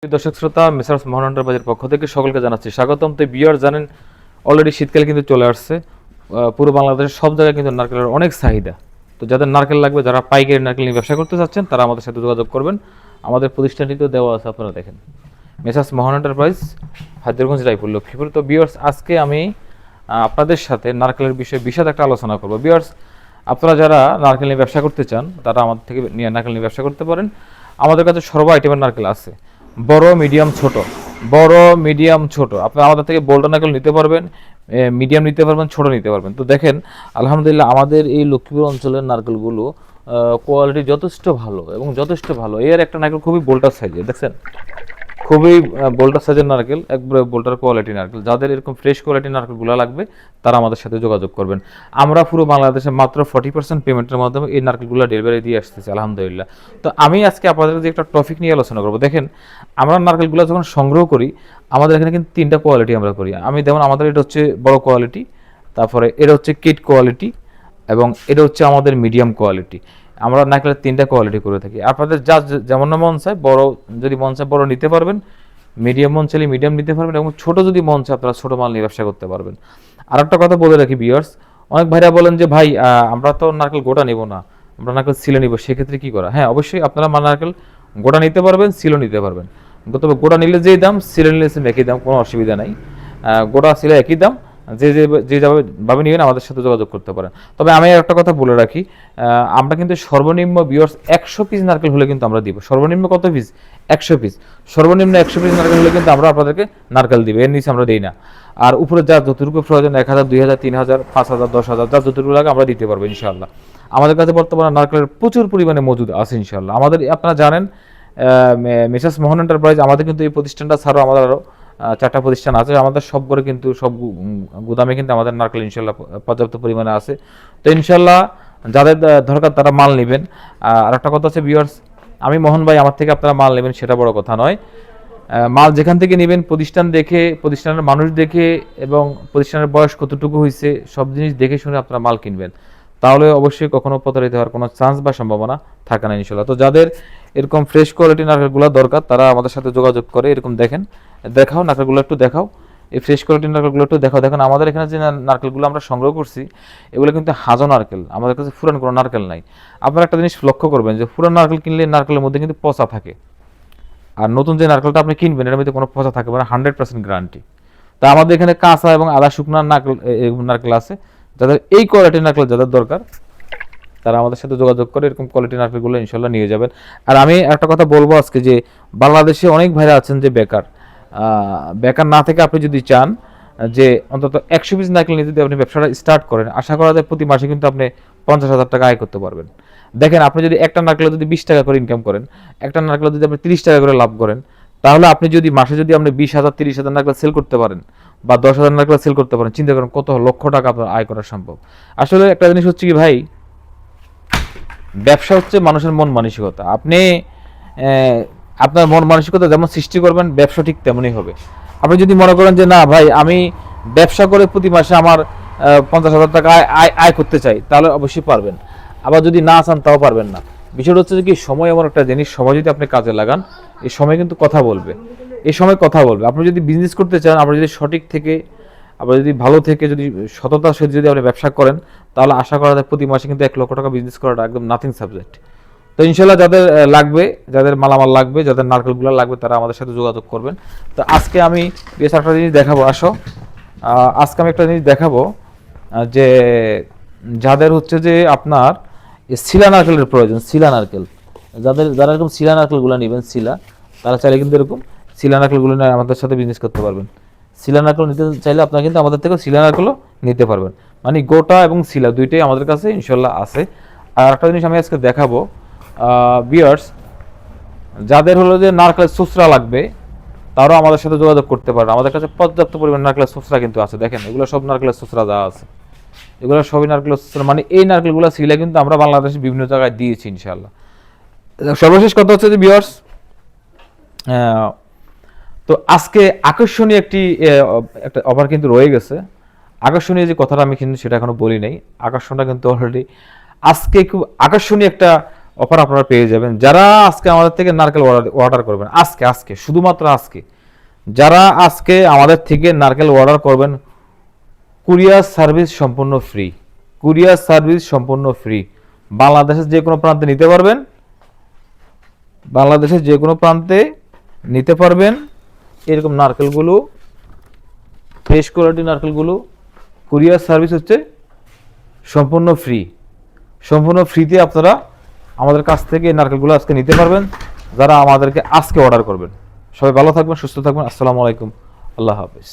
দর্শক শ্রোতা, মেসার্স মোহন এন্টারপ্রাইজের পক্ষ থেকে সকলকে জানাচ্ছি স্বাগতম। তো ভিউয়ার জানেন অলরেডি শীতকাল কিন্তু চলে আসছে। পুরো বাংলাদেশের সব জায়গায় কিন্তু নারকেলের অনেক চাহিদা। তো যাদের নারকেল লাগবে, যারা পাইকারি নারকেল নিয়ে ব্যবসা করতে চাচ্ছেন, তারা আমাদের সাথে যোগাযোগ করবেন। আমাদের প্রতিষ্ঠানটিতেও দেওয়া আছে, আপনারা দেখেন, মেসার্স মোহন এন্টারপ্রাইজ, হায়দ্রাবাদ, রায়পুর, লক্ষ্মীপুর। তো ভিউয়ার্স, আজকে আমি আপনাদের সাথে নারকেলের বিষয়ে বিশদ একটা আলোচনা করবো। ভিউয়ার্স, আপনারা যারা নারকেল নিয়ে ব্যবসা করতে চান, তারা আমাদের থেকে নিয়ে নারকেল নিয়ে ব্যবসা করতে পারেন। আমাদের কাছে সর্ব আইটেমের নারকেল আছে, বড়, মিডিয়াম, ছোট। বড়, মিডিয়াম, ছোট। আপনি আমাদের থেকে বোল্ড নারকেল নিতে পারবেন, মিডিয়াম নিতে পারবেন, ছোট নিতে পারবেন। তো দেখেন, আলহামদুলিল্লাহ আমাদের এই লক্ষ্মীপুর অঞ্চলের নারকেলগুলো কোয়ালিটি যথেষ্ট ভালো এবং যথেষ্ট ভালো। এর একটা নারকেল খুবই বোল্টার সাইজের, দেখছেন, খুবই বোল্টার সাইজের নারকেল, একবারে বোল্টার কোয়ালিটি নারকেল। যাদের এরকম ফ্রেশ কোয়ালিটির নারকেলগুলো লাগবে, তারা আমাদের সাথে যোগাযোগ করবেন। আমরা পুরো বাংলাদেশে মাত্র 40% পেমেন্টের মাধ্যমে এই নারকেলগুলো ডেলিভারি দিয়ে আসতেছি, আলহামদুলিল্লাহ। তো আমি আজকে আপনাদের যে একটা টপিক নিয়ে আলোচনা করবো। দেখেন, আমরা নারকেলগুলো যখন সংগ্রহ করি, আমাদের এখানে কিন্তু 3টা কোয়ালিটি আমরা করি। আমি যেমন, আমাদের এটা হচ্ছে বড় কোয়ালিটি, তারপরে এটা হচ্ছে কিট কোয়ালিটি, এবং এটা হচ্ছে আমাদের মিডিয়াম কোয়ালিটি। আমরা নারকেলের 3টা কোয়ালিটি করে থাকি। আপনাদের যা যেমন মন চায়, বড় যদি মন চায় বড় নিতে পারবেন, মিডিয়াম মন চাইলে মিডিয়াম নিতে পারবেন, এবং ছোট যদি মন চায় আপনারা ছোট মাল নিয়ে ব্যবসা করতে পারবেন। আর একটা কথা বলে রাখি ভিউয়ার্স, অনেক ভাইরা বলেন যে ভাই, আমরা তো নারকেল গোটা নিব না, আমরা নারকেল সিলে নিব, সেক্ষেত্রে কি করা? হ্যাঁ, অবশ্যই আপনারা নারকেল গোটা নিতে পারবেন, সিলও নিতে পারবেন। তবে গোটা নিলে যেই দাম, সিলে নিলে একই দাম, কোনো অসুবিধা নাই। গোটা সিলে একই দাম, যে ভাবে নেবেন আমাদের সাথে যোগাযোগ করতে পারেন। তবে আমি একটা কথা বলে রাখি, আমরা কিন্তু সর্বনিম্ন ভিউয়ার্স 100 পিস নারকেল হলে কিন্তু আমরা দিব। সর্বনিম্ন কত পিস? 100 পিস। সর্বনিম্ন 100 পিস নারকেল হলে কিন্তু আমরা আপনাদেরকে নারকেল দিব, এর নিচে আমরা দিই না। আর উপরে যা যতটুকু প্রয়োজন, 1000, 2000, 3000, 5000, 10000, যা যতটুকু লাগে আমরা দিতে পারবো ইনশাআল্লাহ। আমাদের কাছে বর্তমানে নারকেলের প্রচুর পরিমাণে মজুদ আছে ইনশাআল্লাহ। আমাদের, আপনারা জানেন, মেসার্স মোহন এন্টারপ্রাইজ, আমাদের কিন্তু এই প্রতিষ্ঠানটা ছাড়াও আমাদের আরও 4টা প্রতিষ্ঠান আছে। আমাদের সব করে কিন্তু সব গুদামে কিন্তু আমাদের নারকেল ইনশাল্লাহ পর্যাপ্ত পরিমাণে আছে। তো ইনশাল্লাহ যাদের দরকার তারা মাল নেবেন। আর একটা কথা আছে ভিউয়ার্স, আমি মোহন ভাই, আমার থেকে আপনারা মাল নেবেন সেটা বড় কথা নয়। মাল যেখান থেকে নেবেন, প্রতিষ্ঠান দেখে, প্রতিষ্ঠানের মানুষ দেখে, এবং প্রতিষ্ঠানের বয়স কতটুকু হয়েছে, সব জিনিস দেখে শুনে আপনারা মাল কিনবেন। তাহলে অবশ্যই কখনো প্রতারিত হওয়ার কোনো চান্স বা সম্ভাবনা থাকে না ইনশাল্লাহ। তো যাদের এরকম ফ্রেশ কোয়ালিটি নারকেলগুলো দরকার, তারা আমাদের সাথে যোগাযোগ করে। এরকম দেখেন, দেখাও নারকেলগুলো একটু দেখাও, এই ফ্রেশ কোয়ালিটির নারকেলগুলো একটু দেখাও। দেখেন, আমাদের এখানে যে নারকেলগুলো আমরা সংগ্রহ করছি, এগুলো কিন্তু হাজো নারকেল, আমাদের কাছে পুরান কোনো নারকেল নাই। আপনারা একটা জিনিস লক্ষ্য করবেন যে পুরান নারকেল কিনলে নারকেলের মধ্যে কিন্তু পচা থাকে, আর নতুন যে নারকেলটা আপনি কিনবেন, এর মধ্যে কোনো পচা থাকবে না, 100% গ্যারান্টি। তা আমাদের এখানে কাঁচা এবং আদা শুকনা নারকেল আছে। যাদের এই কোয়ালিটির নারকেল যাদের দরকার, তারা আমাদের সাথে যোগাযোগ করে এরকম কোয়ালিটি নারকেলগুলো ইনশাল্লাহ নিয়ে যাবেন। আর আমি একটা কথা বলবো আজকে, যে বাংলাদেশে অনেক ভাইরা আছেন যে বেকার, বেকার না থেকে আপনি যদি চান যে অন্তত 100 পিস নারকেল নিয়ে যদি আপনি ব্যবসাটা স্টার্ট করেন, আশা করা যায় প্রতি মাসে কিন্তু আপনি 50,000 টাকা আয় করতে পারবেন। দেখেন, আপনি যদি একটা নারকেলে যদি 20 টাকা করে ইনকাম করেন, একটা নারকেলে যদি আপনি 30 টাকা করে লাভ করেন, তাহলে আপনি যদি মাসে যদি আপনি 20,000, 30,000 নারকেল সেল করতে পারেন, বা 10,000 নারকেল সেল করতে পারেন, চিন্তা করেন কত লক্ষ টাকা আপনার আয় করা সম্ভব। আসলে একটা জিনিস হচ্ছে কি ভাই, ব্যবসা হচ্ছে মানুষের মন মানসিকতা। আপনি আপনার মন মানসিকতা যেমন সৃষ্টি করবেন, ব্যবসা ঠিক তেমনই হবে। আপনি যদি মনে করেন যে না ভাই, আমি ব্যবসা করে প্রতি মাসে আমার 50,000 টাকা আয় করতে চাই, তাহলে অবশ্যই পারবেন। আবার যদি না চান, তাও পারবেন না। বিষয়টা হচ্ছে কি, সময় এমন একটা জিনিস, সময় যদি আপনি কাজে লাগান, এই সময় কিন্তু কথা বলবে, এই সময় কথা বলবে। আপনি যদি বিজনেস করতে চান, আপনি যদি সঠিক থেকে, আপনি যদি ভালো থেকে, যদি সততার সাথে যদি আপনি ব্যবসা করেন, তাহলে আশা করা যায় প্রতি মাসে কিন্তু 1 লক্ষ টাকা বিজনেস করাটা একদম নাথিং সাবজেক্ট। তো ইনশাল্লাহ যাদের লাগবে, যাদের মালামাল লাগবে, যাদের নারকেলগুলো লাগবে, তারা আমাদের সাথে যোগাযোগ করবেন। তো আজকে আমি বেশ একটা জিনিস দেখাবো, আসো। আজকে আমি একটা জিনিস দেখাবো, যে যাদের হচ্ছে যে আপনার শিলা নারকেলের প্রয়োজন, শিলা নারকেল, যারা এরকম শিলা নারকেলগুলো নেবেন, শিলা, তারা চাইলে কিন্তু এরকম শিলা নারকেলগুলো নিয়ে আমাদের সাথে বিজনেস করতে পারবেন। শিলা নারকেল নিতে চাইলে আপনারা কিন্তু আমাদের থেকে শিলা নারকেলও নিতে পারবেন। মানে গোটা এবং শিলা দুইটাই আমাদের কাছে ইনশাল্লাহ আছে। আর একটা জিনিস আমি আজকে দেখাবো ভিউয়ার্স, যাদের হলো যে নারকেলের সুসরা লাগবে, তারাও আমাদের সাথে যোগাযোগ করতে পারেন। আমাদের কাছে পর্যাপ্ত পরিমাণ নারকেলের সুসরা কিন্তু আছে। দেখেন, এগুলো সব নারকেলের সুসরা যা আছে, এগুলো সবই নারকেলের সুসরা। মানে এই নারকেলগুলো শিলা কিন্তু আমরা বাংলাদেশের বিভিন্ন জায়গায় দিয়েছি ইনশাল্লাহ। সর্বশেষ কথা হচ্ছে যে ভিউয়ার্স, তো আজকে আকর্ষণীয় একটা অফার কিন্তু রয়ে গেছে। আকর্ষণীয় যে কথাটা আমি কিন্তু সেটা এখনো বলি নাই, আকর্ষণটা কিন্তু অলরেডি আজকে খুব আকর্ষণীয় একটা অফার আপনারা পেয়ে যাবেন যারা আজকে আমাদের থেকে নারকেল অর্ডার করবেন। আজকে শুধুমাত্র আজকে যারা আজকে আমাদের থেকে নারকেল অর্ডার করবেন, কুরিয়ার সার্ভিস সম্পূর্ণ ফ্রি। কুরিয়ার সার্ভিস সম্পূর্ণ ফ্রি। বাংলাদেশের যে কোনো প্রান্তে নিতে পারবেন, বাংলাদেশের যে কোনো প্রান্তে নিতে পারবেন। এরকম নারকেলগুলো, ফ্রেশ কোয়ালিটি নারকেলগুলো কুরিয়ার সার্ভিস হচ্ছে সম্পূর্ণ ফ্রি। সম্পূর্ণ ফ্রিতে আপনারা আমাদের কাছ থেকে এই নারকেলগুলো আজকে নিতে পারবেন যারা আমাদেরকে আজকে অর্ডার করবেন। সবাই ভালো থাকবেন, সুস্থ থাকবেন। আসসালামু আলাইকুম, আল্লাহ হাফেজ।